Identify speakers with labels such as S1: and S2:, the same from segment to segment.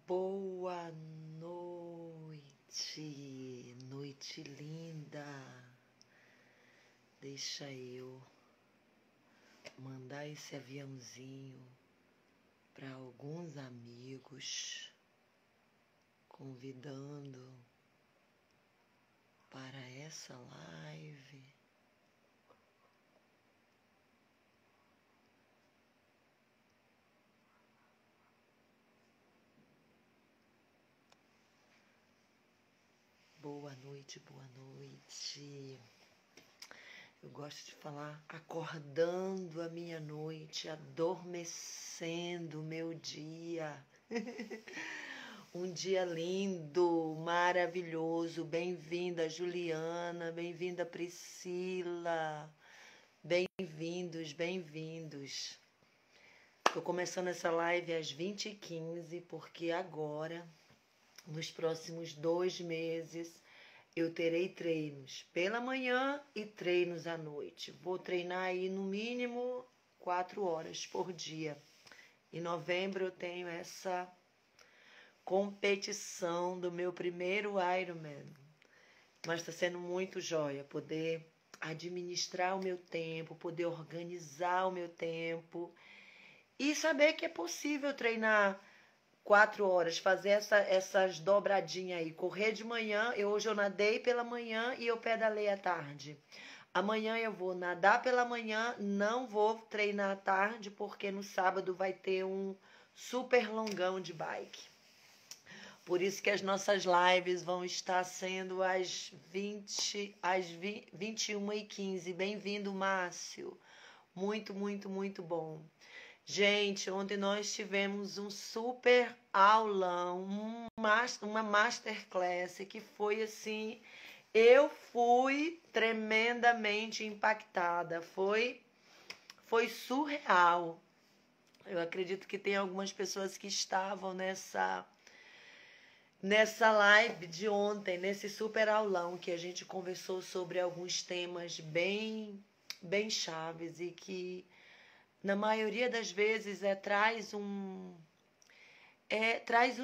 S1: Boa noite, noite linda. Deixa eu mandar esse aviãozinho para alguns amigos, convidando para essa live. Boa noite, boa noite. Eu gosto de falar acordando a minha noite, adormecendo o meu dia. Um dia lindo, maravilhoso. Bem-vinda, Juliana. Bem-vinda, Priscila. Bem-vindos, bem-vindos. Estou começando essa live às 20h15, porque agora, nos próximos 2 meses, eu terei treinos pela manhã e treinos à noite. Vou treinar aí no mínimo 4 horas por dia. Em novembro eu tenho essa competição do meu primeiro Ironman. Mas está sendo muito joia poder administrar o meu tempo, poder organizar o meu tempo e saber que é possível treinar 4 horas, fazer essas dobradinhas aí. Correr de manhã, hoje eu nadei pela manhã e eu pedalei à tarde. Amanhã eu vou nadar pela manhã, não vou treinar à tarde, porque no sábado vai ter um super longão de bike. Por isso que as nossas lives vão estar sendo às 21h15. Bem-vindo, Márcio. Muito, muito, muito bom. Gente, ontem nós tivemos um super aulão, uma masterclass que foi assim, eu fui tremendamente impactada, foi surreal. Eu acredito que tem algumas pessoas que estavam nessa live de ontem, nesse super aulão que a gente conversou sobre alguns temas bem chaves e que na maioria das vezes traz um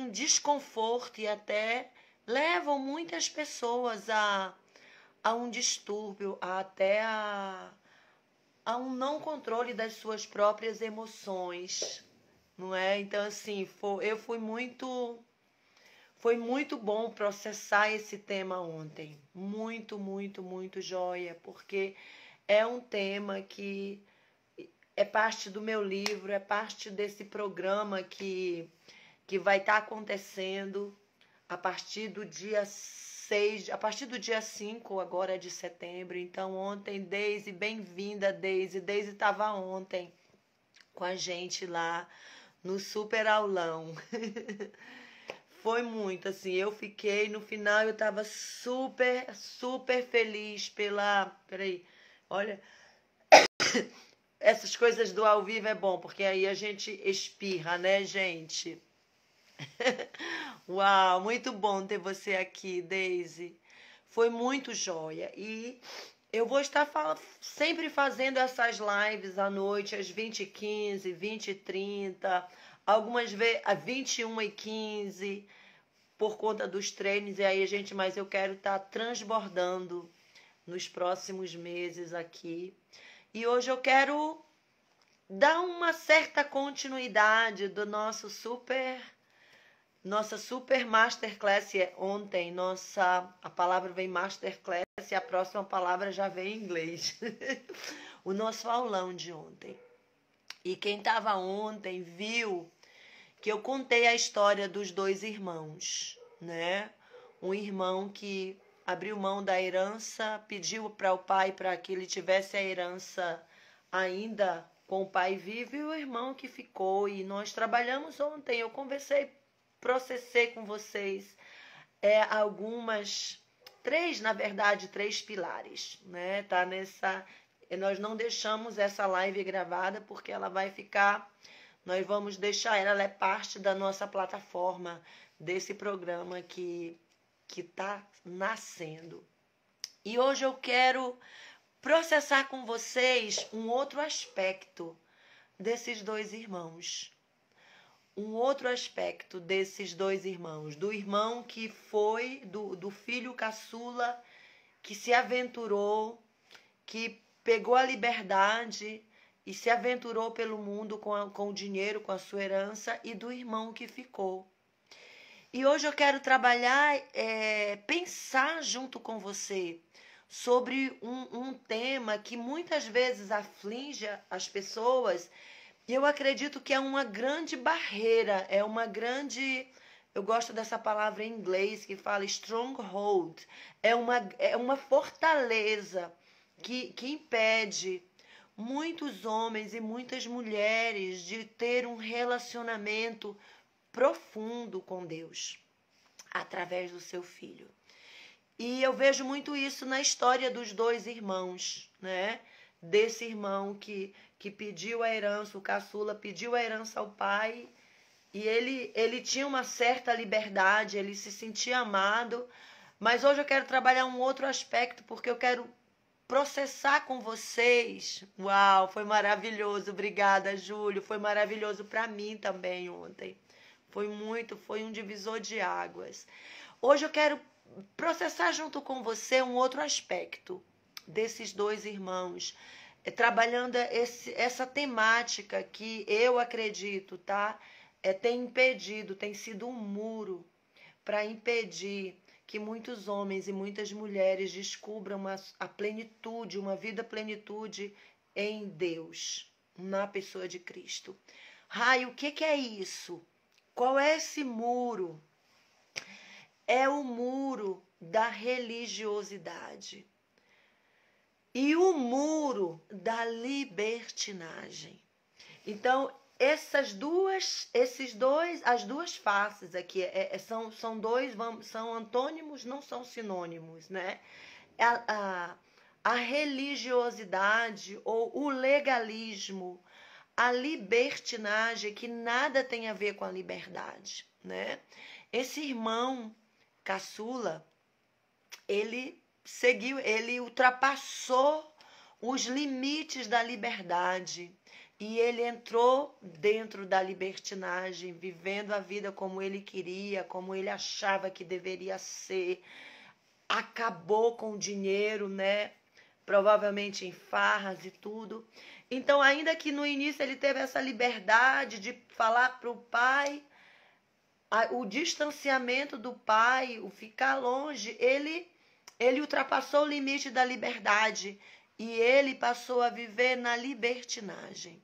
S1: desconforto e até levam muitas pessoas a um distúrbio, até a um não controle das suas próprias emoções, não é? Então, assim, foi muito bom processar esse tema ontem. Muito, muito, muito joia, porque é um tema que é parte do meu livro, é parte desse programa que vai estar acontecendo a partir do dia 6, a partir do dia 5 agora de setembro. Então, ontem, Deise, bem-vinda, Deise. Deise estava ontem com a gente lá no super aulão. Foi muito, assim, eu fiquei, no final eu estava super, super feliz peraí, olha... Essas coisas do ao vivo é bom, porque aí a gente espirra, né, gente? Uau, muito bom ter você aqui, Deise. Foi muito joia. E eu vou estar sempre fazendo essas lives à noite, às 20h15, 20h30, algumas vezes às 21h15, por conta dos treinos. E aí, gente, mas eu quero estar transbordando nos próximos meses aqui. E hoje eu quero dar uma certa continuidade do nossa super masterclass ontem. A palavra vem masterclass e a próxima palavra já vem em inglês. O nosso aulão de ontem. E quem estava ontem viu que eu contei a história dos 2 irmãos, né? Um irmão que abriu mão da herança, pediu para o pai para que ele tivesse a herança ainda com o pai vivo, e o irmão que ficou. E nós trabalhamos ontem, eu processei com vocês três pilares, né? Tá nessa, nós não deixamos essa live gravada porque ela vai ficar, nós vamos deixar ela é parte da nossa plataforma, desse programa que está nascendo. E hoje eu quero processar com vocês um outro aspecto desses 2 irmãos. um outro aspecto desses dois irmãos, do irmão que foi, do filho caçula, que se aventurou, que pegou a liberdade e se aventurou pelo mundo com o dinheiro, com a sua herança, e do irmão que ficou. E hoje eu quero trabalhar, pensar junto com você sobre um tema que muitas vezes aflige as pessoas, e eu acredito que é uma grande barreira, é uma grande... Eu gosto dessa palavra em inglês que fala stronghold. É uma fortaleza que impede muitos homens e muitas mulheres de ter um relacionamento profundo com Deus através do seu filho. E eu vejo muito isso na história dos dois irmãos, né? Desse irmão que pediu a herança, o caçula pediu a herança ao pai, e ele tinha uma certa liberdade, ele se sentia amado. Mas hoje eu quero trabalhar um outro aspecto, porque eu quero processar com vocês. Uau, foi maravilhoso. Obrigada, Júlio. Foi maravilhoso para mim também ontem. Foi um divisor de águas. Hoje eu quero processar junto com você um outro aspecto desses dois irmãos, trabalhando essa temática que eu acredito, tá? Tem impedido, tem sido um muro para impedir que muitos homens e muitas mulheres descubram a plenitude, uma vida plenitude em Deus, na pessoa de Cristo. Rai, o que é isso? Qual é esse muro? É o muro da religiosidade e o muro da libertinagem. Então, as duas faces aqui são antônimos, não são sinônimos, né? A religiosidade ou o legalismo, a libertinagem, que nada tem a ver com a liberdade, né? Esse irmão caçula, ele ultrapassou os limites da liberdade. E ele entrou dentro da libertinagem, vivendo a vida como ele queria, como ele achava que deveria ser. Acabou com o dinheiro, né? Provavelmente em farras e tudo. Então, ainda que no início ele teve essa liberdade de falar para o pai, o distanciamento do pai, o ficar longe, ele ultrapassou o limite da liberdade e ele passou a viver na libertinagem.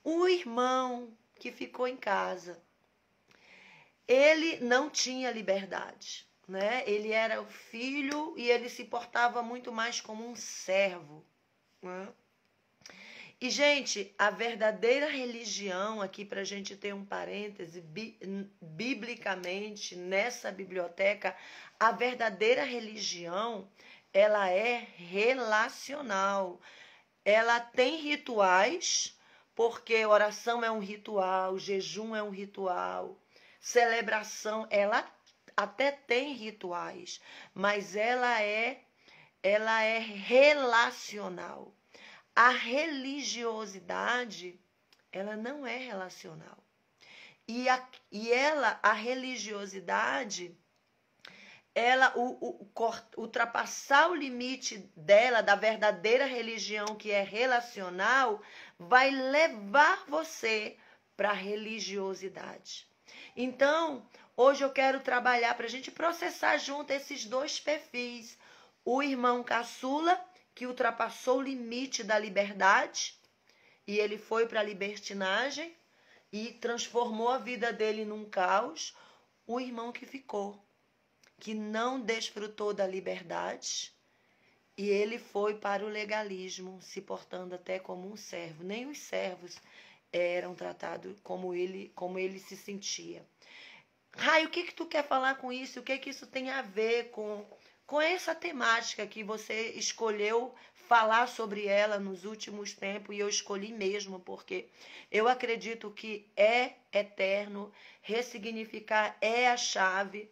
S1: O irmão que ficou em casa, ele não tinha liberdade, né? Ele era o filho e ele se portava muito mais como um servo, né? E, gente, a verdadeira religião, aqui para a gente ter um parêntese, biblicamente, nessa biblioteca, a verdadeira religião, ela é relacional. Ela tem rituais, porque oração é um ritual, jejum é um ritual, celebração, ela até tem rituais, mas ela é relacional. A religiosidade, ela não é relacional. A religiosidade, ultrapassar o limite dela, da verdadeira religião que é relacional, vai levar você para a religiosidade. Então, hoje eu quero trabalhar para a gente processar junto esses dois perfis. O irmão caçula, que ultrapassou o limite da liberdade, e ele foi para a libertinagem e transformou a vida dele num caos. O irmão que ficou, que não desfrutou da liberdade, e ele foi para o legalismo, se portando até como um servo. Nem os servos eram tratados como ele se sentia. Rai, o que tu quer falar com isso? O que isso tem a ver com essa temática que você escolheu falar sobre ela nos últimos tempos? E eu escolhi mesmo porque eu acredito que é eterno, ressignificar é a chave.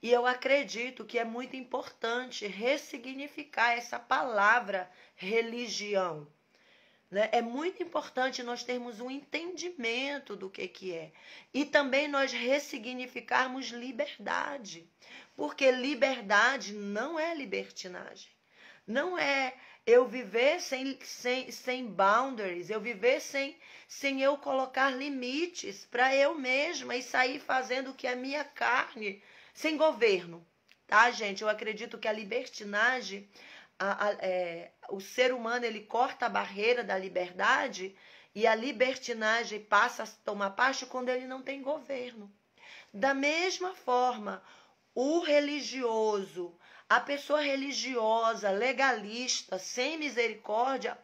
S1: E eu acredito que é muito importante ressignificar essa palavra religião, né? É muito importante nós termos um entendimento do que é. E também nós ressignificarmos liberdade. Porque liberdade não é libertinagem. Não é eu viver sem boundaries, eu viver sem eu colocar limites para eu mesma e sair fazendo o que é minha carne, sem governo. Tá, gente? Eu acredito que a libertinagem, o ser humano, ele corta a barreira da liberdade e a libertinagem passa a tomar parte quando ele não tem governo. Da mesma forma, o religioso, a pessoa religiosa, legalista, sem misericórdia,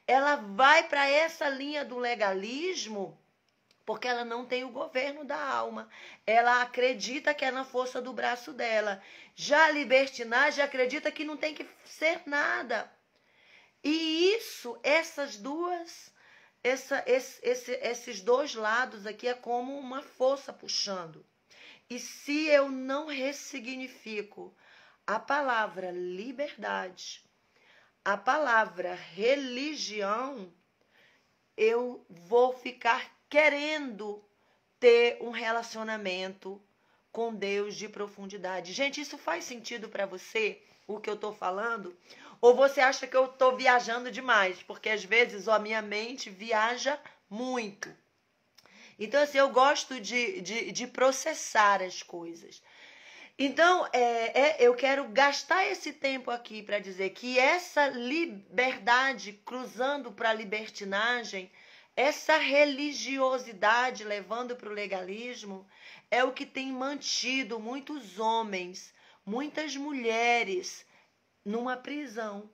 S1: ela vai para essa linha do legalismo porque ela não tem o governo da alma. Ela acredita que é na força do braço dela. Já a libertinagem acredita que não tem que ser nada. E esses dois lados aqui é como uma força puxando. E se eu não ressignifico a palavra liberdade, a palavra religião, eu vou ficar querendo ter um relacionamento com Deus de profundidade. Gente, isso faz sentido para você, o que eu estou falando? Ou você acha que eu estou viajando demais? Porque às vezes a minha mente viaja muito. Então, assim, eu gosto de processar as coisas. Então, eu quero gastar esse tempo aqui para dizer que essa liberdade cruzando para a libertinagem, essa religiosidade levando para o legalismo, é o que tem mantido muitos homens, muitas mulheres numa prisão.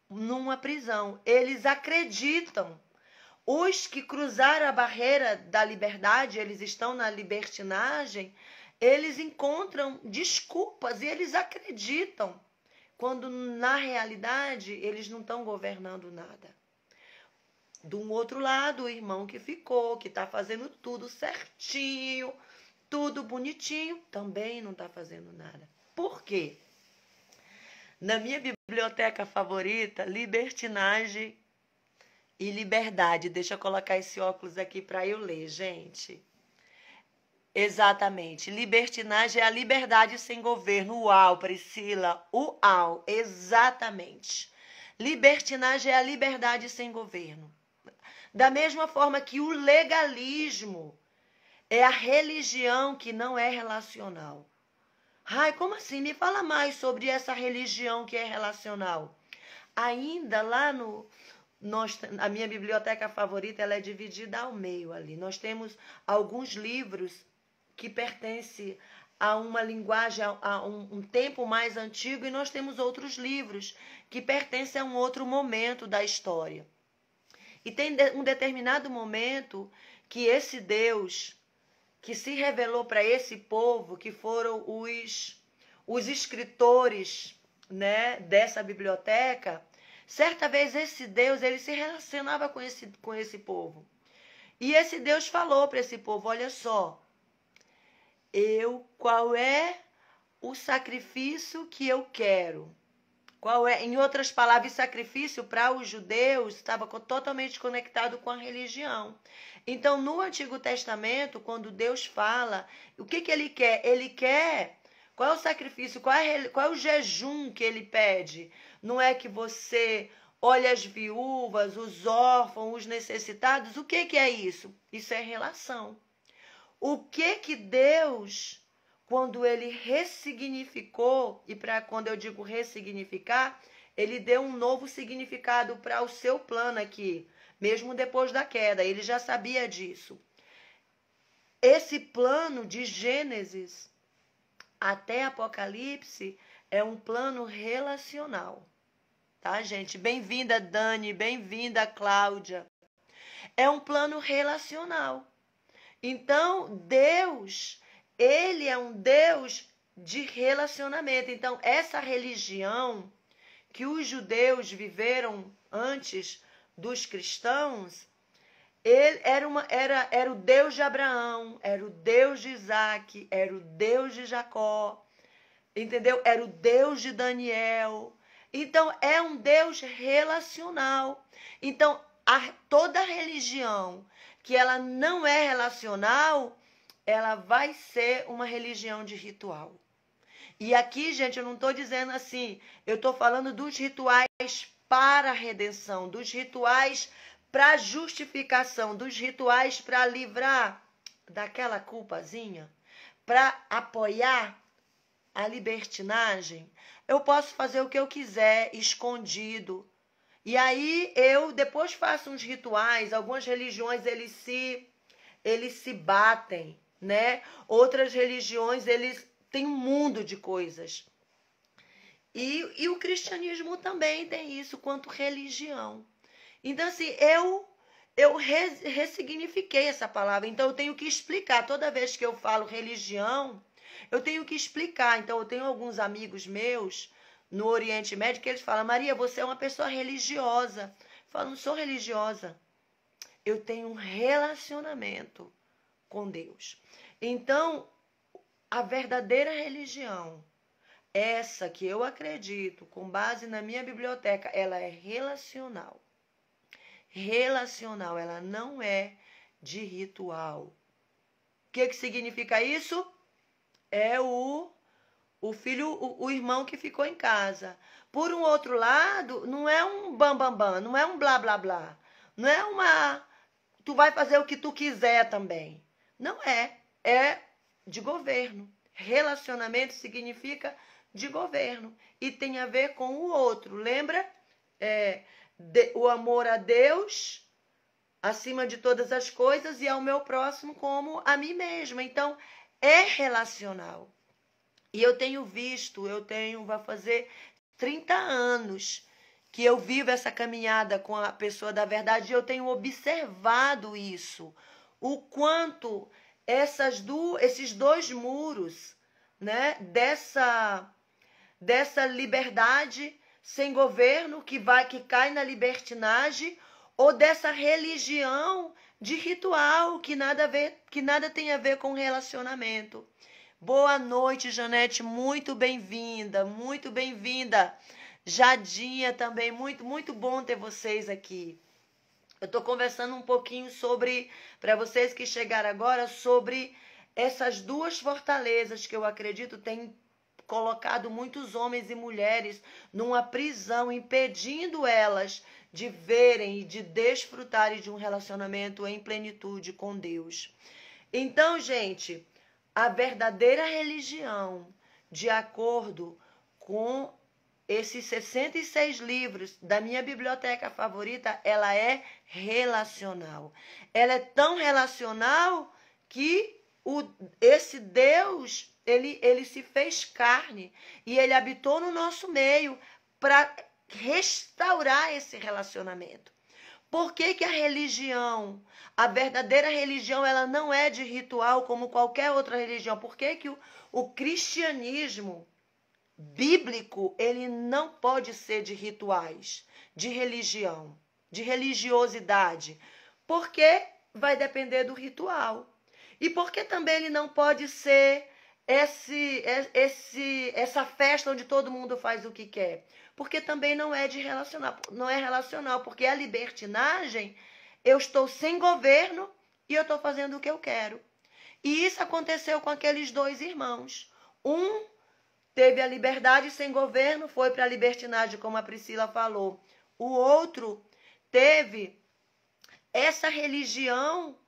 S1: Numa prisão. Eles acreditam. Os que cruzaram a barreira da liberdade, eles estão na libertinagem, eles encontram desculpas e eles acreditam, quando na realidade eles não estão governando nada. De um outro lado, o irmão que ficou, que está fazendo tudo certinho, tudo bonitinho, também não está fazendo nada. Por quê? Na minha biblioteca favorita, libertinagem e liberdade. Deixa eu colocar esse óculos aqui para eu ler, gente. Exatamente. Libertinagem é a liberdade sem governo. Uau, Priscila. Uau, exatamente. Libertinagem é a liberdade sem governo. Da mesma forma que o legalismo é a religião que não é relacional. Ai, como assim? Me fala mais sobre essa religião que é relacional. Ainda lá a minha biblioteca favorita, ela é dividida ao meio ali. Nós temos alguns livros que pertencem a uma linguagem, a um tempo mais antigo, e nós temos outros livros que pertencem a um outro momento da história. E tem um determinado momento que esse Deus, que se revelou para esse povo, que foram os escritores, né, dessa biblioteca, certa vez esse Deus, ele se relacionava com esse povo. E esse Deus falou para esse povo, olha só, qual é o sacrifício que eu quero? Qual é, em outras palavras, sacrifício para os judeus estava totalmente conectado com a religião. Então, no Antigo Testamento, quando Deus fala, o que ele quer? Ele quer, qual é o sacrifício, qual é o jejum que ele pede? Não é que você olhe as viúvas, os órfãos, os necessitados. O que é isso? Isso é relação. O que Deus, quando ele ressignificou, e quando eu digo ressignificar, ele deu um novo significado para o seu plano aqui, mesmo depois da queda, ele já sabia disso. Esse plano de Gênesis até Apocalipse é um plano relacional, tá, gente? Bem-vinda, Dani, bem-vinda, Cláudia. É um plano relacional. Então, Deus, ele é um Deus de relacionamento. Então, essa religião que os judeus viveram antes dos cristãos, ele era o Deus de Abraão, era o Deus de Isaac, era o Deus de Jacó, entendeu? Era o Deus de Daniel, Então, é um Deus relacional. Então, toda religião que ela não é relacional, ela vai ser uma religião de ritual. E aqui, gente, eu não estou dizendo assim, eu estou falando dos rituais para a redenção, dos rituais para justificação, dos rituais para livrar daquela culpazinha, para apoiar a libertinagem. Eu posso fazer o que eu quiser, escondido. E aí eu depois faço uns rituais, algumas religiões eles se batem, né? Outras religiões eles têm um mundo de coisas. E o cristianismo também tem isso quanto religião. Então, assim, eu ressignifiquei essa palavra. Então, eu tenho que explicar. Toda vez que eu falo religião, eu tenho que explicar. Então, eu tenho alguns amigos meus no Oriente Médio que eles falam: Maria, você é uma pessoa religiosa. Eu falo: não sou religiosa. Eu tenho um relacionamento com Deus. Então, a verdadeira religião, essa que eu acredito, com base na minha biblioteca, ela é relacional. Relacional, ela não é de ritual. O que significa isso? É o filho, o irmão que ficou em casa. Por um outro lado, não é um bam, não é um blá, blá, blá. Não é uma... Tu vai fazer o que tu quiser também. Não é. É de governo. Relacionamento significa de governo. E tem a ver com o outro. Lembra? O amor a Deus acima de todas as coisas e ao meu próximo como a mim mesma. Então, é relacional. E eu tenho visto, vai fazer 30 anos que eu vivo essa caminhada com a pessoa da verdade e eu tenho observado isso. O quanto esses dois muros, né, dessa liberdade sem governo que cai na libertinagem, ou dessa religião de ritual que nada tem a ver com relacionamento. Boa noite, Janete, muito bem-vinda, muito bem-vinda. Jadinha também, muito, muito bom ter vocês aqui. Eu estou conversando um pouquinho para vocês que chegaram agora, sobre essas duas fortalezas que eu acredito têm colocado muitos homens e mulheres numa prisão, impedindo elas de verem e de desfrutarem de um relacionamento em plenitude com Deus. Então, gente, a verdadeira religião, de acordo com esses 66 livros da minha biblioteca favorita, ela é relacional. Ela é tão relacional que esse Deus, ele se fez carne e ele habitou no nosso meio para restaurar esse relacionamento. Por que a religião, a verdadeira religião, ela não é de ritual como qualquer outra religião? Por que o cristianismo bíblico, ele não pode ser de rituais, de religião, de religiosidade? Porque vai depender do ritual. E por que também ele não pode ser essa festa onde todo mundo faz o que quer? Porque também não é relacional, porque a libertinagem, eu estou sem governo e eu estou fazendo o que eu quero. E isso aconteceu com aqueles dois irmãos. Um teve a liberdade sem governo, foi para a libertinagem, como a Priscila falou. O outro teve essa religião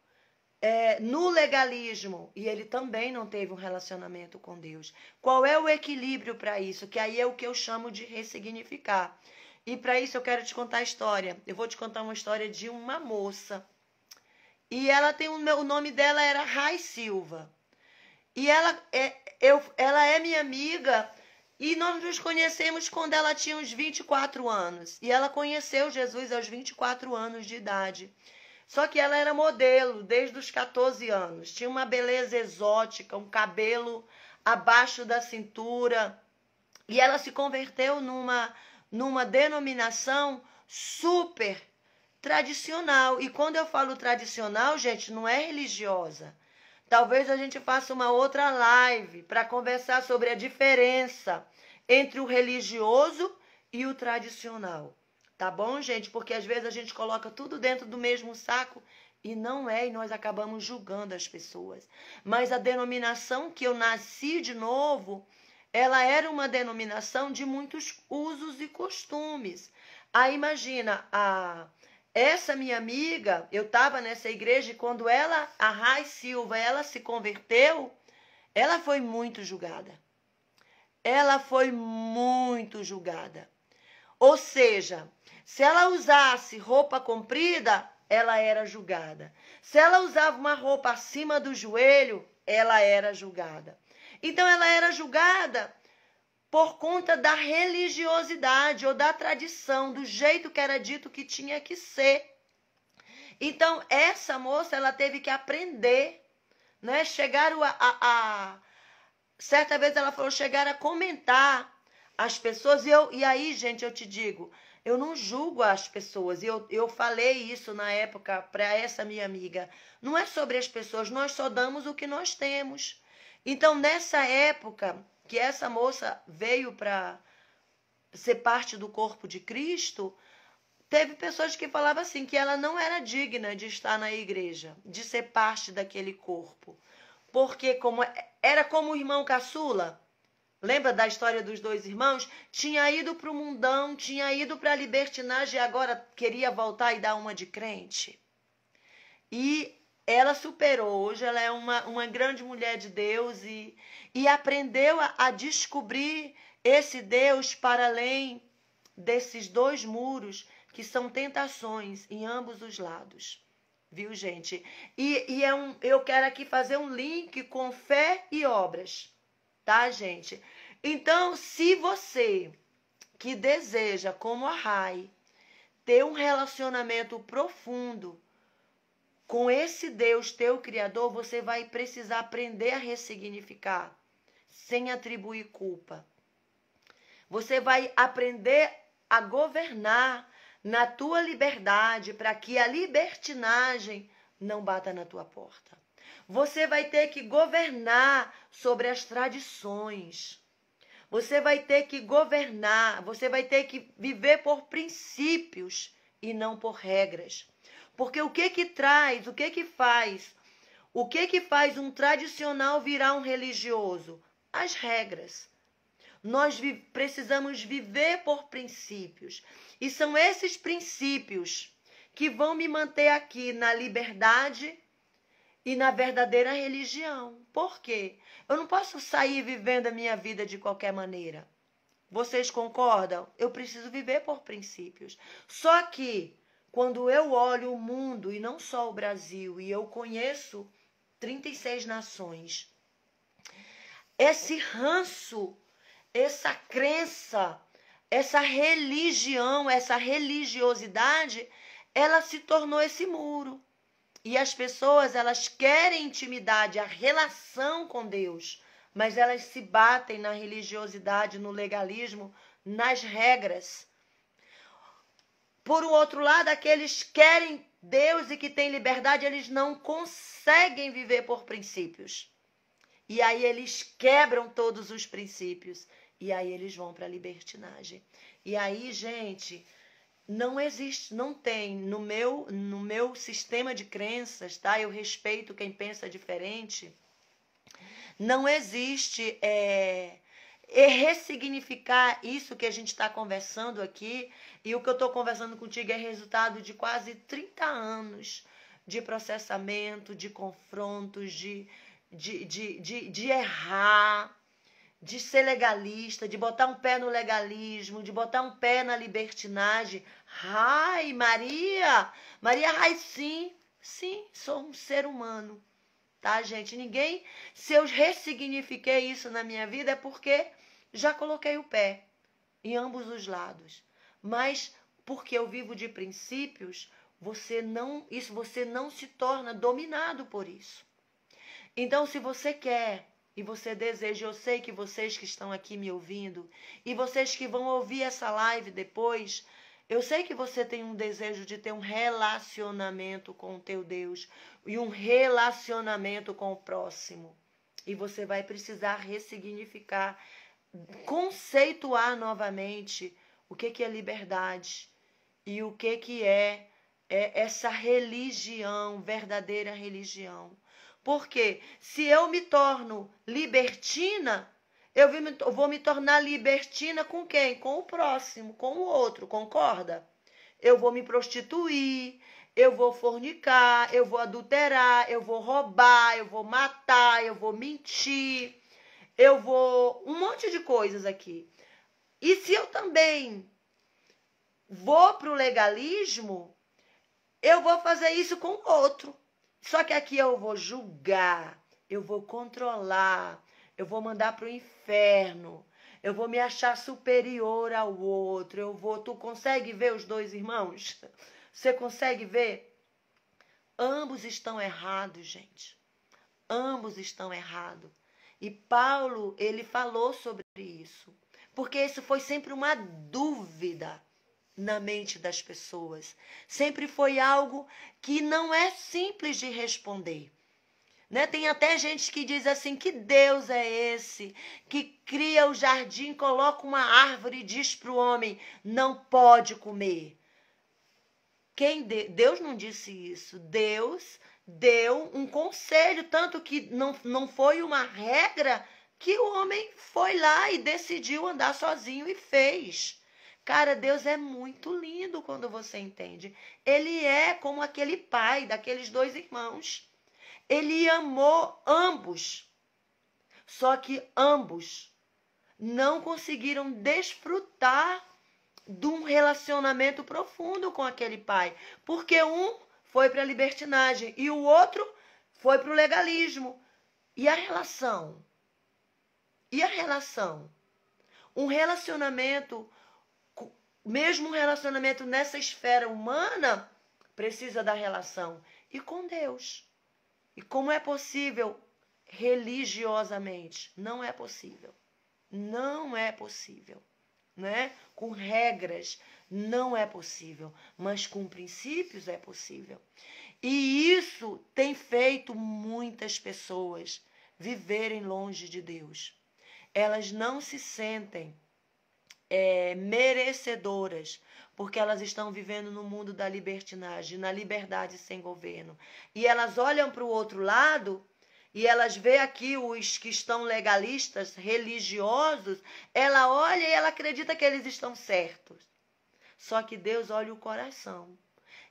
S1: no legalismo, e ele também não teve um relacionamento com Deus. Qual é o equilíbrio para isso? Que aí é o que eu chamo de ressignificar. E para isso eu quero te contar a história. Eu vou te contar uma história de uma moça. E ela tem o nome dela era Rai Silva. E ela é minha amiga, e nós nos conhecemos quando ela tinha uns 24 anos. E ela conheceu Jesus aos 24 anos de idade. Só que ela era modelo desde os 14 anos. Tinha uma beleza exótica, um cabelo abaixo da cintura. E ela se converteu numa denominação super tradicional. E quando eu falo tradicional, gente, não é religiosa. Talvez a gente faça uma outra live para conversar sobre a diferença entre o religioso e o tradicional. Tá bom, gente? Porque às vezes a gente coloca tudo dentro do mesmo saco e não é, e nós acabamos julgando as pessoas. Mas a denominação que eu nasci de novo, ela era uma denominação de muitos usos e costumes. Aí imagina, essa minha amiga, eu estava nessa igreja e quando ela, a Rai Silva, ela se converteu, ela foi muito julgada. Ela foi muito julgada. Ou seja, se ela usasse roupa comprida, ela era julgada. Se ela usava uma roupa acima do joelho, ela era julgada. Então ela era julgada por conta da religiosidade ou da tradição, do jeito que era dito que tinha que ser. Então essa moça, ela teve que aprender, né? Certa vez ela falou, chegaram a comentar as pessoas, e aí, gente, eu te digo, eu não julgo as pessoas, e eu falei isso na época para essa minha amiga, não é sobre as pessoas, nós só damos o que nós temos. Então, nessa época que essa moça veio para ser parte do corpo de Cristo, teve pessoas que falavam assim, que ela não era digna de estar na igreja, de ser parte daquele corpo. Porque era como o irmão caçula, lembra da história dos dois irmãos? Tinha ido para o mundão, tinha ido para a libertinagem e agora queria voltar e dar uma de crente. E ela superou, hoje ela é uma grande mulher de Deus e aprendeu a descobrir esse Deus para além desses dois muros que são tentações em ambos os lados. Viu, gente? Eu quero aqui fazer um link com fé e obras, tá, gente? Então, se você que deseja, como a Rai, ter um relacionamento profundo com esse Deus, teu Criador, você vai precisar aprender a ressignificar, sem atribuir culpa. Você vai aprender a governar na tua liberdade, para que a libertinagem não bata na tua porta. Você vai ter que governar sobre as tradições. Você vai ter que governar, você vai ter que viver por princípios e não por regras. Porque o que faz um tradicional virar um religioso? As regras. Nós precisamos viver por princípios. E são esses princípios que vão me manter aqui na liberdade e na verdadeira religião. Por quê? Eu não posso sair vivendo a minha vida de qualquer maneira. Vocês concordam? Eu preciso viver por princípios. Só que, quando eu olho o mundo, e não só o Brasil, e eu conheço 36 nações, esse ranço, essa crença, essa religião, essa religiosidade, ela se tornou esse muro. E as pessoas, elas querem intimidade, a relação com Deus, mas elas se batem na religiosidade, no legalismo, nas regras. Por um outro lado, aqueles que querem Deus e que têm liberdade, eles não conseguem viver por princípios. E aí eles quebram todos os princípios. E aí eles vão para a libertinagem. E aí, gente, não existe, não tem no meu sistema de crenças, tá? Eu respeito quem pensa diferente. Não existe ressignificar isso que a gente está conversando aqui. E o que eu estou conversando contigo é resultado de quase 30 anos de processamento, de confrontos, de errar, de ser legalista, de botar um pé no legalismo, de botar um pé na libertinagem. Ai, Maria Rai, sim, sou um ser humano, tá, gente? Se eu ressignifiquei isso na minha vida é porque já coloquei o pé em ambos os lados. Mas porque eu vivo de princípios, você não se torna dominado por isso. Então, se você quer e você deseja, eu sei que vocês que estão aqui me ouvindo e vocês que vão ouvir essa live depois, eu sei que você tem um desejo de ter um relacionamento com o teu Deus e um relacionamento com o próximo. E você vai precisar ressignificar, conceituar novamente o que é liberdade e o que é essa religião, verdadeira religião. Porque se eu me torno libertina, eu vou me tornar libertina com quem? Com o próximo, com o outro, concorda? Eu vou me prostituir, eu vou fornicar, eu vou adulterar, eu vou roubar, eu vou matar, eu vou mentir, eu vou... um monte de coisas aqui. E se eu também vou para o legalismo, eu vou fazer isso com o outro. Só que aqui eu vou julgar, eu vou controlar, eu vou mandar para o inferno, eu vou me achar superior ao outro, Tu consegue ver os dois irmãos? Você consegue ver? Ambos estão errados, gente. Ambos estão errados. E Paulo, ele falou sobre isso. Porque isso foi sempre uma dúvida na mente das pessoas. Sempre foi algo que não é simples de responder. Né? Tem até gente que diz assim, que Deus é esse que cria o jardim, coloca uma árvore e diz para o homem, não pode comer. Deus não disse isso. Deus deu um conselho, tanto que não foi uma regra, que o homem foi lá e decidiu andar sozinho e fez. Cara, Deus é muito lindo quando você entende. Ele é como aquele pai daqueles dois irmãos. Ele amou ambos. Só que ambos não conseguiram desfrutar de um relacionamento profundo com aquele pai. Porque um foi para a libertinagem e o outro foi para o legalismo. E a relação? E a relação? Um relacionamento... mesmo um relacionamento nessa esfera humana, precisa da relação. E com Deus. E como é possível religiosamente? Não é possível. Não é possível. Né? Com regras não é possível. Mas com princípios é possível. E isso tem feito muitas pessoas viverem longe de Deus. Elas não se sentem merecedoras, porque elas estão vivendo no mundo da libertinagem, na liberdade sem governo. E elas olham para o outro lado e elas veem aqui os que estão legalistas, religiosos, ela olha e ela acredita que eles estão certos. Só que Deus olha o coração.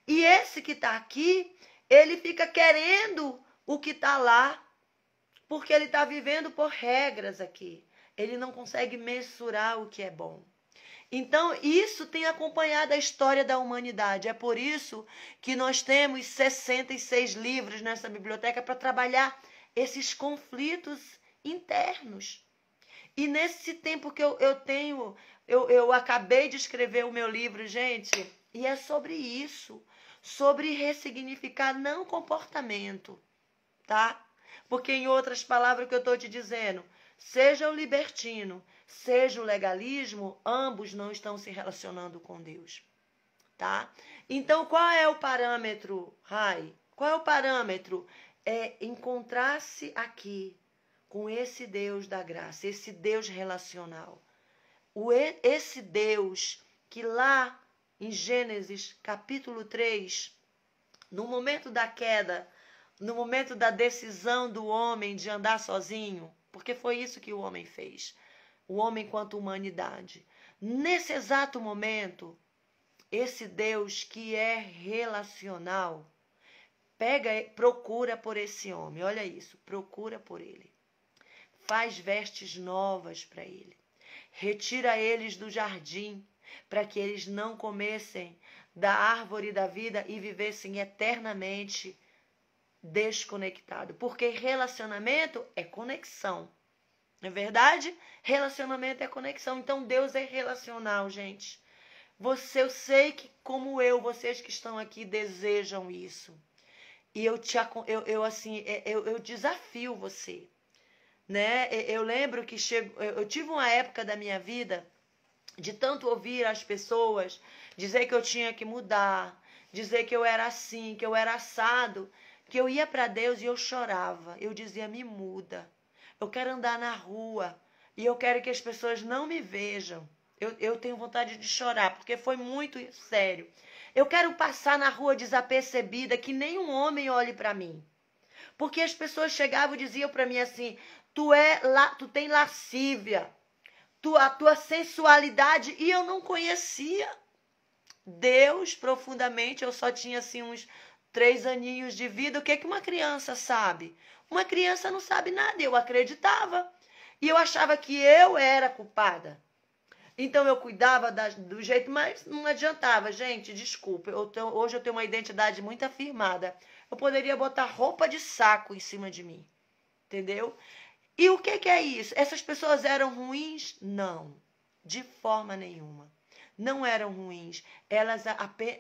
S1: E esse que está aqui, ele fica querendo o que está lá, porque ele está vivendo por regras aqui. Ele não consegue mensurar o que é bom. Então, isso tem acompanhado a história da humanidade. É por isso que nós temos 66 livros nessa biblioteca para trabalhar esses conflitos internos. E nesse tempo que eu acabei de escrever o meu livro, gente, e é sobre isso, sobre ressignificar não comportamento, tá? Porque em outras palavras que eu estou te dizendo, seja o libertino, seja o legalismo, ambos não estão se relacionando com Deus, tá? Então, qual é o parâmetro, Rai? Qual é o parâmetro? É encontrar-se aqui com esse Deus da graça, esse Deus relacional. Esse Deus que lá em Gênesis capítulo 3, no momento da queda, no momento da decisão do homem de andar sozinho, porque foi isso que o homem fez, o homem quanto humanidade. Nesse exato momento, esse Deus que é relacional, procura por esse homem, olha isso, procura por ele. Faz vestes novas para ele. Retira eles do jardim, para que eles não comessem da árvore da vida e vivessem eternamente desconectados. Porque relacionamento é conexão. Não é verdade? Relacionamento é conexão. Então Deus é relacional, gente. Eu sei que, como vocês que estão aqui desejam isso. E eu desafio você. Né? Eu lembro que eu tive uma época da minha vida de tanto ouvir as pessoas dizer que eu tinha que mudar, dizer que eu era assim, que eu era assado, que eu ia para Deus e eu chorava. Eu dizia, me muda. Eu quero andar na rua e eu quero que as pessoas não me vejam. Eu tenho vontade de chorar, porque foi muito sério. Eu quero passar na rua desapercebida, que nenhum homem olhe para mim. Porque as pessoas chegavam e diziam para mim assim, tu tem lascívia, a tua sensualidade, e eu não conhecia Deus profundamente, eu só tinha assim uns 3 aninhos de vida. O que que uma criança sabe? Uma criança não sabe nada, eu acreditava. E eu achava que eu era culpada. Então eu cuidava do jeito, mas não adiantava. Gente, desculpa, hoje eu tenho uma identidade muito afirmada. Eu poderia botar roupa de saco em cima de mim, entendeu? E o que é isso? Essas pessoas eram ruins? Não, de forma nenhuma. Não eram ruins.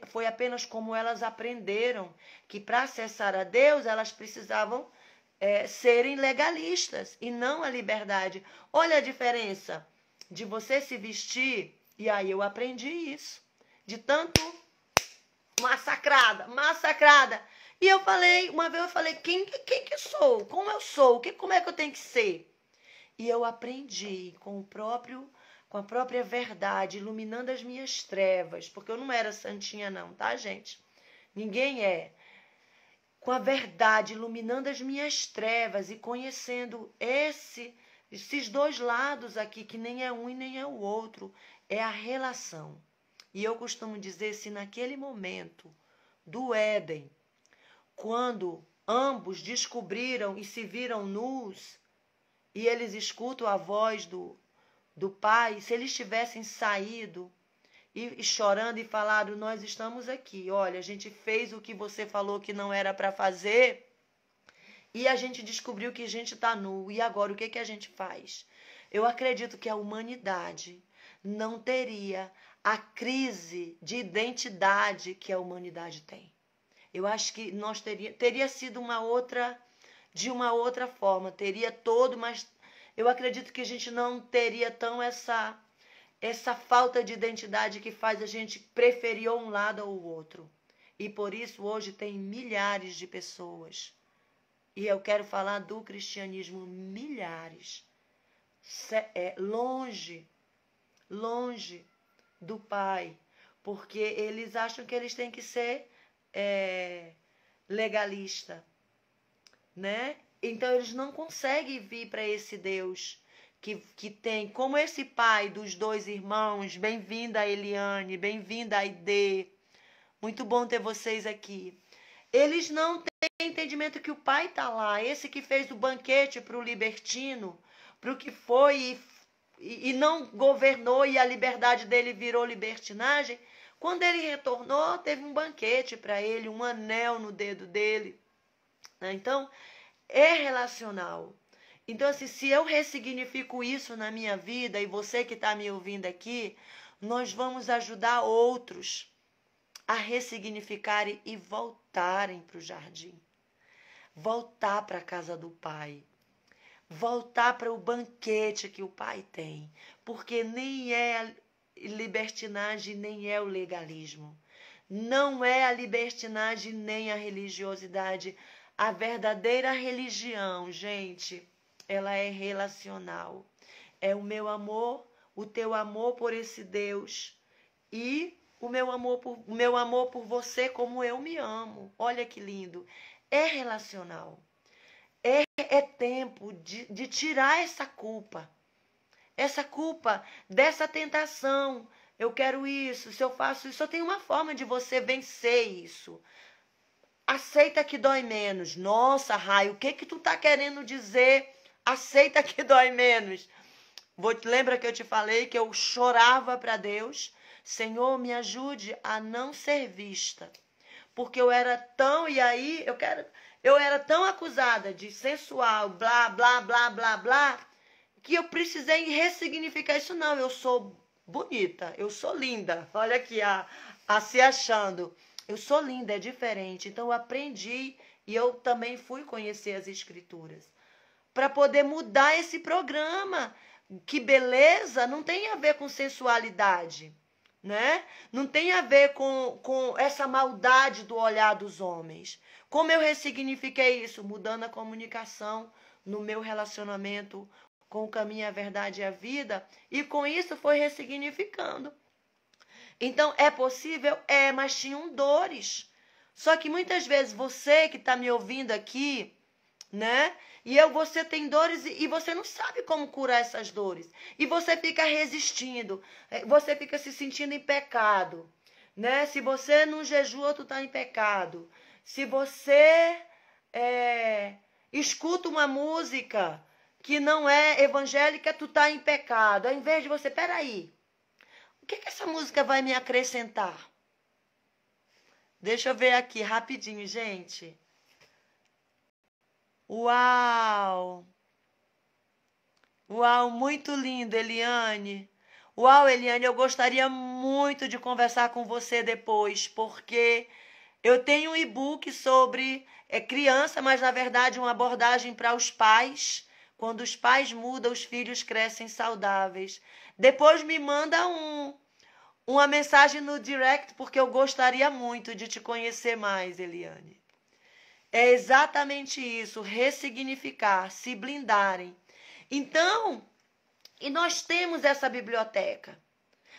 S1: Foi apenas como elas aprenderam que para acessar a Deus elas precisavam serem legalistas e não a liberdade. Olha a diferença de você se vestir, e aí eu aprendi isso, de tanto massacrada. E eu falei, uma vez eu falei, quem que sou? Como eu sou? Como é que eu tenho que ser? E eu aprendi com a própria verdade, iluminando as minhas trevas, porque eu não era santinha não, tá, gente? Ninguém é. Com a verdade, iluminando as minhas trevas e conhecendo esses dois lados aqui, que nem é um e nem é o outro, é a relação. E eu costumo dizer, se naquele momento do Éden, quando ambos descobriram e se viram nus, e eles escutam a voz do Pai, se eles tivessem saído e chorando e falado, nós estamos aqui, olha, a gente fez o que você falou que não era para fazer, e a gente descobriu que a gente está nu, e agora o que a gente faz? Eu acredito que a humanidade não teria a crise de identidade que a humanidade tem. Eu acho que nós teria sido de uma outra forma, teria todo, mas eu acredito que a gente não teria tão essa falta de identidade que faz a gente preferir um lado ou o outro. E por isso hoje tem milhares de pessoas, e eu quero falar do cristianismo, milhares, longe do Pai, porque eles acham que eles têm que ser legalista, né? Então eles não conseguem vir para esse Deus que tem, como esse pai dos 2 irmãos. Bem-vinda, Eliane, bem-vinda, Aide. Muito bom ter vocês aqui. Eles não têm entendimento que o pai está lá, esse que fez o banquete para o libertino, para o que foi e não governou, e a liberdade dele virou libertinagem. Quando ele retornou, teve um banquete para ele, um anel no dedo dele. Então, é relacional. Então, assim, se eu ressignifico isso na minha vida, e você que está me ouvindo aqui, nós vamos ajudar outros a ressignificarem e voltarem para o jardim. Voltar para a casa do Pai. Voltar para o banquete que o Pai tem. Porque nem é a libertinagem, nem é o legalismo. Não é a libertinagem, nem a religiosidade. A verdadeira religião, gente, ela é relacional. É o meu amor, o teu amor por esse Deus e o meu amor por você como eu me amo. Olha que lindo. É relacional. É tempo de tirar essa culpa. Essa culpa dessa tentação. Eu quero isso, se eu faço isso, só tem uma forma de você vencer isso. Aceita que dói menos. Nossa, Raio, o que tu tá querendo dizer? Aceita que dói menos. Lembra que eu te falei que eu chorava para Deus? Senhor, me ajude a não ser vista. Porque eu era tão, e aí eu era tão acusada de sensual, blá, blá, blá, blá, blá, que eu precisei ressignificar isso. Não, eu sou bonita, eu sou linda. Olha aqui, a se achando. Eu sou linda, é diferente. Então eu aprendi, e eu também fui conhecer as escrituras para poder mudar esse programa. Que beleza não tem a ver com sensualidade, né? Não tem a ver com essa maldade do olhar dos homens. Como eu ressignifiquei isso? Mudando a comunicação no meu relacionamento com o caminho, a verdade e a vida, e com isso foi ressignificando. Então, é possível? É, mas tinham dores. Só que muitas vezes você que está me ouvindo aqui, né? Você tem dores e você não sabe como curar essas dores. E você fica resistindo, você fica se sentindo em pecado, né? Se você não jejua, tu tá em pecado. Se você escuta uma música que não é evangélica, tu tá em pecado. Ao invés de você, peraí, o que essa música vai me acrescentar? Deixa eu ver aqui rapidinho, gente. Uau! Uau, muito lindo, Eliane. Uau, Eliane, eu gostaria muito de conversar com você depois, porque eu tenho um e-book sobre criança, mas na verdade uma abordagem para os pais. Quando os pais mudam, os filhos crescem saudáveis. Depois me manda uma mensagem no direct, porque eu gostaria muito de te conhecer mais, Eliane. É exatamente isso, ressignificar, se blindarem. Então, e nós temos essa biblioteca.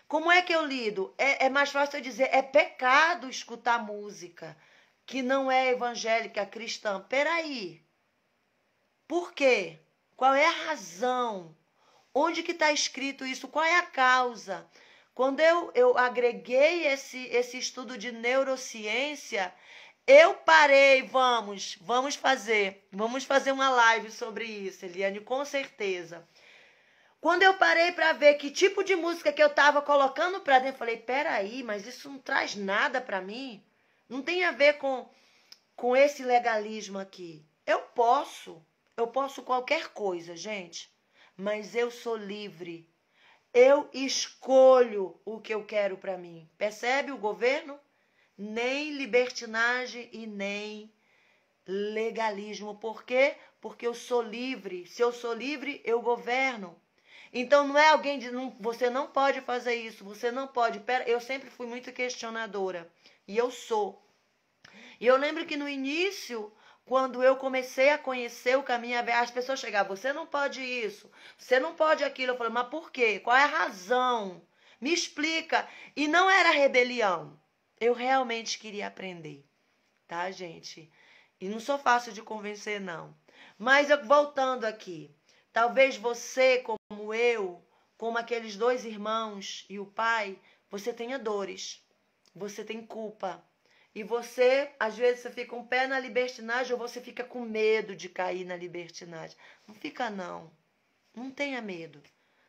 S1: Como é que eu lido? É mais fácil eu dizer, é pecado escutar música que não é evangélica, cristã. Peraí. Por quê? Qual é a razão? Onde que está escrito isso? Qual é a causa? Quando eu agreguei esse estudo de neurociência, eu parei, vamos fazer uma live sobre isso, Eliane, com certeza. Quando eu parei para ver que tipo de música que eu estava colocando para dentro, eu falei, peraí, mas isso não traz nada para mim, não tem a ver com esse legalismo aqui. Eu posso qualquer coisa, gente, mas eu sou livre, eu escolho o que eu quero para mim. Percebe o governo? Nem libertinagem e nem legalismo. Por quê? Porque eu sou livre. Se eu sou livre, eu governo. Então não é alguém dizendo, você não pode fazer isso, você não pode. Eu sempre fui muito questionadora. E eu sou. E eu lembro que no início, quando eu comecei a conhecer o caminho, as pessoas chegavam, você não pode isso, você não pode aquilo. Eu falei, mas por quê? Qual é a razão? Me explica. E não era rebelião. Eu realmente queria aprender, tá, gente? E não sou fácil de convencer, não. Mas voltando aqui, talvez você, como eu, como aqueles dois irmãos e o pai, você tenha dores, você tem culpa. E você, às vezes, você fica um pé na libertinagem ou você fica com medo de cair na libertinagem. Não fica, não. Não tenha medo,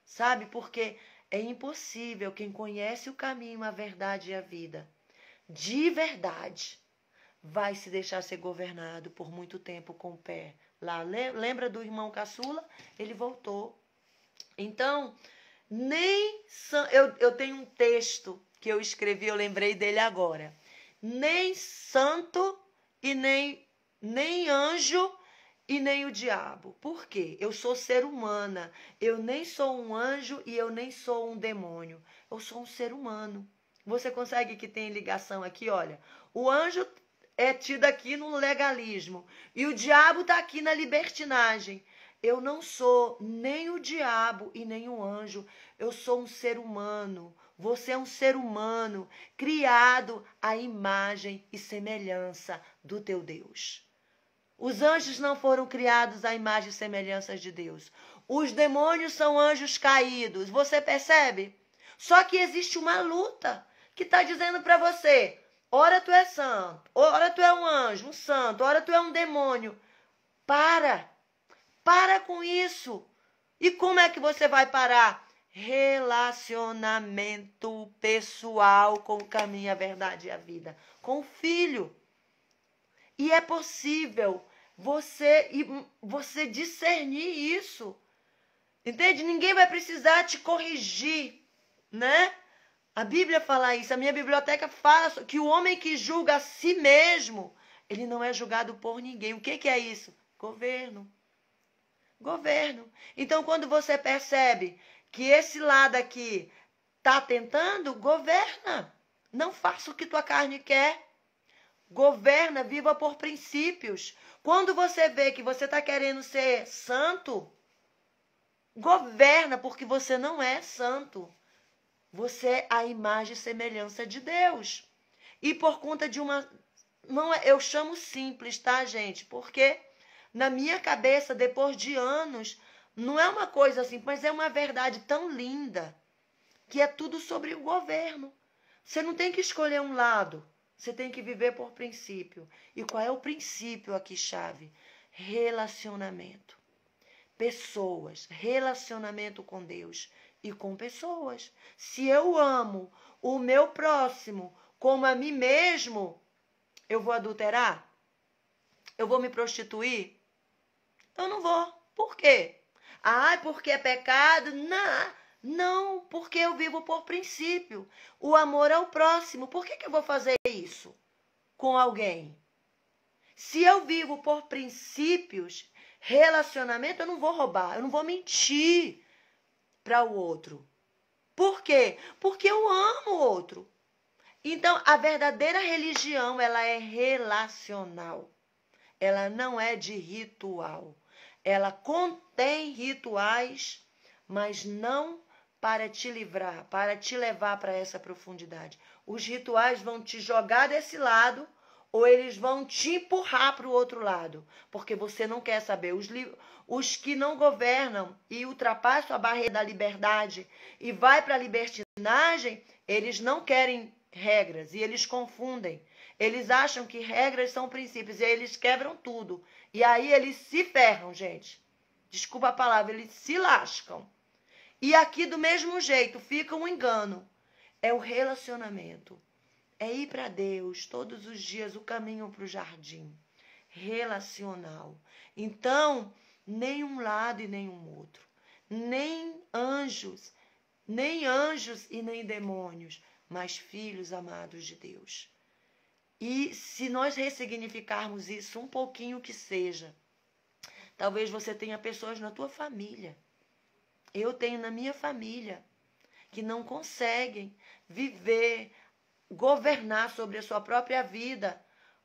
S1: sabe? Porque é impossível quem conhece o caminho, a verdade e a vida, de verdade, vai se deixar ser governado por muito tempo com o pé lá. Lembra do irmão caçula? Ele voltou. Então, eu tenho um texto que eu escrevi, eu lembrei dele agora. Nem santo e nem anjo e nem o diabo. Por quê? Eu sou ser humana. Eu nem sou um anjo e eu nem sou um demônio. Eu sou um ser humano. Você consegue que tem ligação aqui? Olha, o anjo é tido aqui no legalismo e o diabo está aqui na libertinagem. Eu não sou nem o diabo e nem o anjo. Eu sou um ser humano. Você é um ser humano criado à imagem e semelhança do teu Deus. Os anjos não foram criados à imagem e semelhança de Deus. Os demônios são anjos caídos. Você percebe? Só que existe uma luta que está dizendo para você, ora tu é santo, ora tu é um anjo, um santo, ora tu é um demônio. Para com isso. E como é que você vai parar? Relacionamento pessoal com o caminho, a verdade e a vida. Com o filho. E é possível você discernir isso. Entende? Ninguém vai precisar te corrigir, né? A Bíblia fala isso, a minha biblioteca fala que o homem que julga a si mesmo, ele não é julgado por ninguém. O que é isso? Governo. Governo. Então, quando você percebe que esse lado aqui está tentando, governa. Não faça o que tua carne quer. Governa, viva por princípios. Quando você vê que você está querendo ser santo, governa, porque você não é santo. Você é a imagem e semelhança de Deus. E por conta de uma... não é, eu chamo simples, tá, gente? Porque na minha cabeça, depois de anos, não é uma coisa assim, mas é uma verdade tão linda, que é tudo sobre o governo. Você não tem que escolher um lado. Você tem que viver por princípio. E qual é o princípio aqui, chave? Relacionamento. Pessoas. Relacionamento com Deus e com pessoas. Se eu amo o meu próximo como a mim mesmo, eu vou adulterar? Eu vou me prostituir? Eu não vou. Por quê? Ah, porque é pecado? Não, porque eu vivo por princípio. O amor ao próximo. Por que eu vou fazer isso com alguém? Se eu vivo por princípios, relacionamento, eu não vou roubar, eu não vou mentir para o outro. Por quê? Porque eu amo o outro. Então, a verdadeira religião, ela é relacional. Ela não é de ritual. Ela contém rituais, mas não para te livrar, para te levar para essa profundidade. Os rituais vão te jogar desse lado ou eles vão te empurrar para o outro lado, porque você não quer saber. Os que não governam e ultrapassam a barreira da liberdade e vai para a libertinagem, eles não querem regras e eles confundem. Eles acham que regras são princípios e aí eles quebram tudo. E aí eles se ferram, gente. Desculpa a palavra, eles se lascam. E aqui do mesmo jeito fica um engano. É o relacionamento. É ir para Deus todos os dias, o caminho para o jardim. Relacional. Então, nem um lado e nem um outro. Nem anjos e nem demônios, mas filhos amados de Deus. E se nós ressignificarmos isso um pouquinho que seja, talvez você tenha pessoas na tua família. Eu tenho na minha família que não conseguem viver, governar sobre a sua própria vida,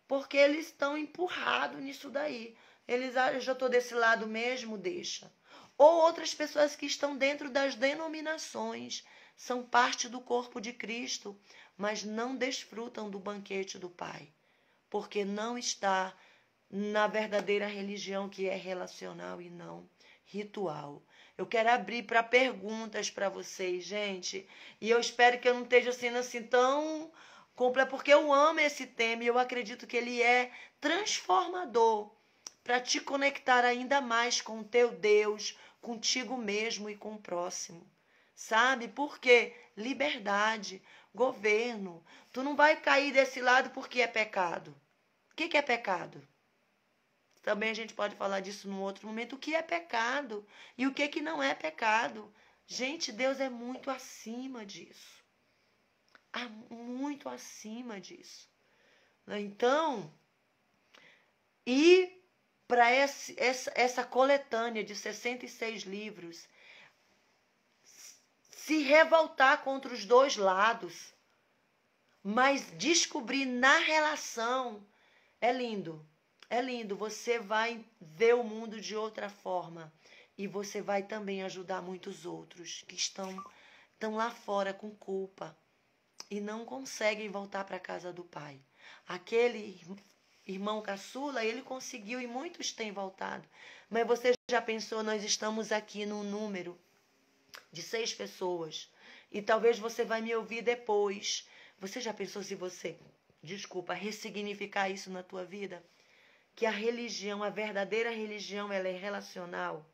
S1: porque eles estão empurrados nisso daí. Eles acham, eu já estou desse lado mesmo, deixa. Ou outras pessoas que estão dentro das denominações, são parte do corpo de Cristo, mas não desfrutam do banquete do Pai, porque não está na verdadeira religião, que é relacional e não ritual. Eu quero abrir para perguntas para vocês, gente, e eu espero que eu não esteja sendo assim tão completo, porque eu amo esse tema e eu acredito que ele é transformador para te conectar ainda mais com o teu Deus, contigo mesmo e com o próximo. Sabe? Porque liberdade, governo. Tu não vai cair desse lado porque é pecado. O que é pecado? Também a gente pode falar disso num outro momento. O que é pecado? E o que não é pecado? Gente, Deus é muito acima disso. Muito acima disso. Então, e para essa coletânea de 66 livros, se revoltar contra os dois lados, mas descobrir na relação, é lindo. É lindo, você vai ver o mundo de outra forma e você vai também ajudar muitos outros que estão lá fora com culpa e não conseguem voltar para a casa do Pai. Aquele irmão caçula, ele conseguiu e muitos têm voltado. Mas você já pensou, nós estamos aqui num número de 6 pessoas e talvez você vai me ouvir depois. Você já pensou se você, ressignificar isso na tua vida? Que a religião, a verdadeira religião, ela é relacional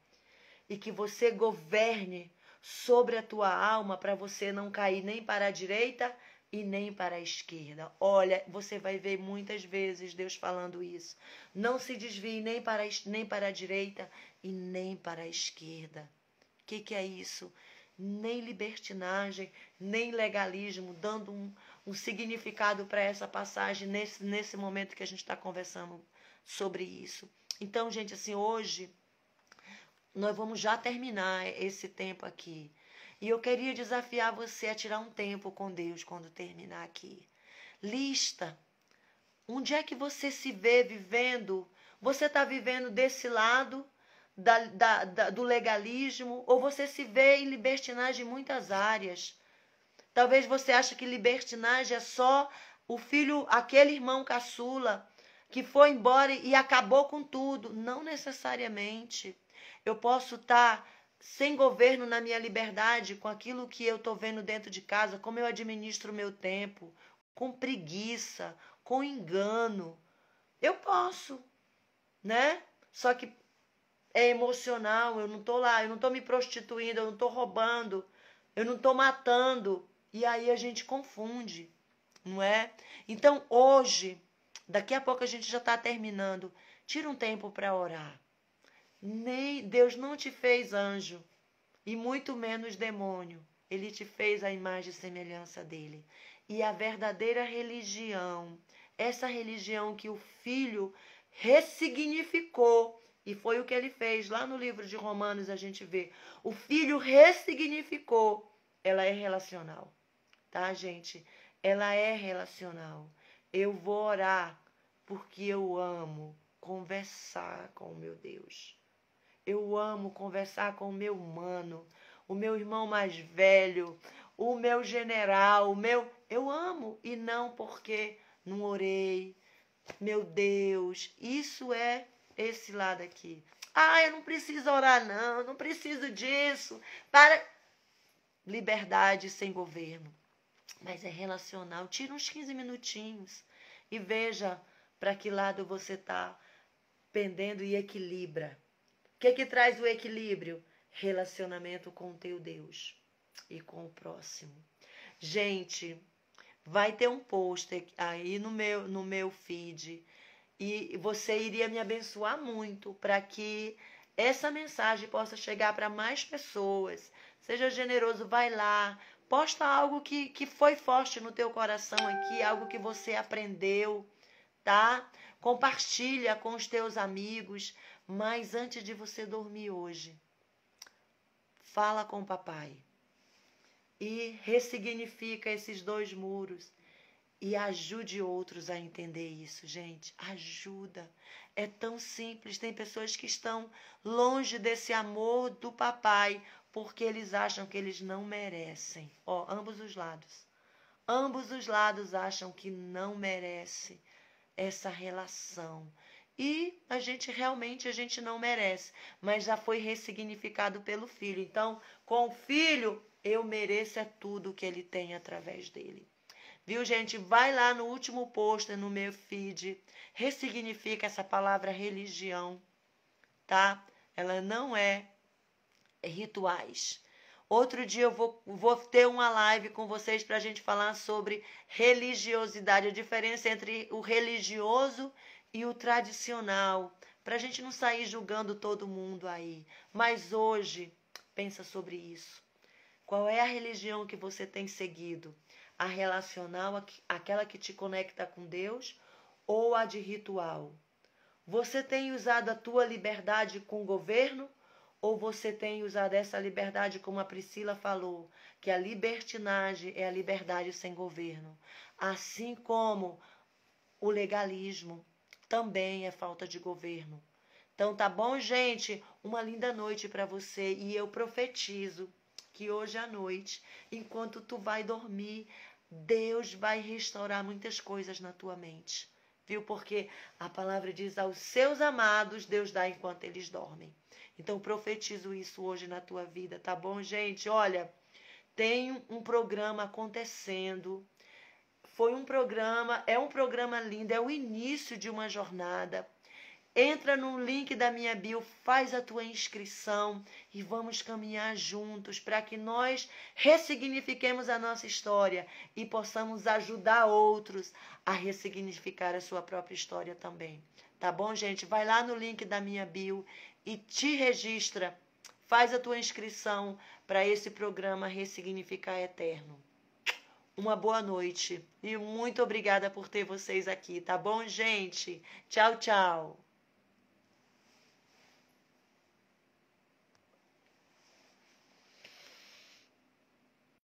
S1: e que você governe sobre a tua alma para você não cair nem para a direita e nem para a esquerda. Olha, você vai ver muitas vezes Deus falando isso. Não se desvie nem para a direita e nem para a esquerda. O que é isso? Nem libertinagem, nem legalismo, dando um significado para essa passagem nesse momento que a gente está conversando sobre isso. Então, gente, assim, hoje nós vamos já terminar esse tempo aqui. E eu queria desafiar você a tirar um tempo com Deus quando terminar aqui. Lista. Onde é que você se vê vivendo? Você está vivendo desse lado do legalismo, ou você se vê em libertinagem em muitas áreas. Talvez você ache que libertinagem é só o filho, aquele irmão caçula que foi embora e acabou com tudo. Não necessariamente. Eu posso estar sem governo na minha liberdade, com aquilo que eu estou vendo dentro de casa, como eu administro o meu tempo, com preguiça, com engano. Eu posso, né? Só que é emocional, eu não estou lá, eu não estou me prostituindo, eu não estou roubando, eu não estou matando. E aí a gente confunde, não é? Então hoje, daqui a pouco a gente já está terminando, tira um tempo para orar. Nem Deus não te fez anjo, e muito menos demônio. Ele te fez a imagem e semelhança dele. E a verdadeira religião, essa religião que o Filho ressignificou, e foi o que ele fez lá no livro de Romanos, a gente vê. O Filho ressignificou, ela é relacional, tá, gente? Ela é relacional. Eu vou orar porque eu amo conversar com o meu Deus. Eu amo conversar com o meu mano, o meu irmão mais velho, o meu general, eu amo, e não porque não orei. Meu Deus, isso é esse lado aqui. Ah, eu não preciso orar não, não preciso disso. Para liberdade sem governo. Mas é relacional. Tira uns 15 minutinhos e veja para que lado você está pendendo e equilibra. O que traz o equilíbrio? Relacionamento com o teu Deus e com o próximo. Gente, vai ter um post aí no meu feed e você iria me abençoar muito para que essa mensagem possa chegar para mais pessoas. Seja generoso, vai lá, posta algo que foi forte no teu coração aqui, algo que você aprendeu, tá? Compartilha com os teus amigos. Mas antes de você dormir hoje, fala com o papai e ressignifica esses 2 muros e ajude outros a entender isso, gente. Ajuda. É tão simples. Tem pessoas que estão longe desse amor do papai porque eles acham que eles não merecem. Ó, ambos os lados. Ambos os lados acham que não merece essa relação. E a gente não merece, mas já foi ressignificado pelo Filho. Então, com o Filho, eu mereço é tudo que ele tem através dele. Viu, gente? Vai lá no último post, no meu feed, ressignifica essa palavra religião, tá? Ela não é rituais. Outro dia eu vou ter uma live com vocês para a gente falar sobre religiosidade, a diferença entre o religioso e o tradicional, para a gente não sair julgando todo mundo aí. Mas hoje, pensa sobre isso. Qual é a religião que você tem seguido? A relacional, aquela que te conecta com Deus, ou a de ritual? Você tem usado a tua liberdade com o governo? Ou você tem usado essa liberdade, como a Priscila falou, que a libertinagem é a liberdade sem governo. Assim como o legalismo também é falta de governo. Então tá bom, gente? Uma linda noite para você e eu profetizo que hoje à noite, enquanto tu vai dormir, Deus vai restaurar muitas coisas na tua mente. Viu? Porque a palavra diz: aos seus amados Deus dá enquanto eles dormem. Então profetizo isso hoje na tua vida, tá bom, gente? Olha, tem um programa acontecendo. É um programa lindo, é o início de uma jornada. Entra no link da minha bio, faz a tua inscrição e vamos caminhar juntos para que nós ressignifiquemos a nossa história e possamos ajudar outros a ressignificar a sua própria história também. Tá bom, gente? Vai lá no link da minha bio e te registra. Faz a tua inscrição para esse programa Ressignificar Eterno. Uma boa noite e muito obrigada por ter vocês aqui, tá bom, gente? Tchau, tchau.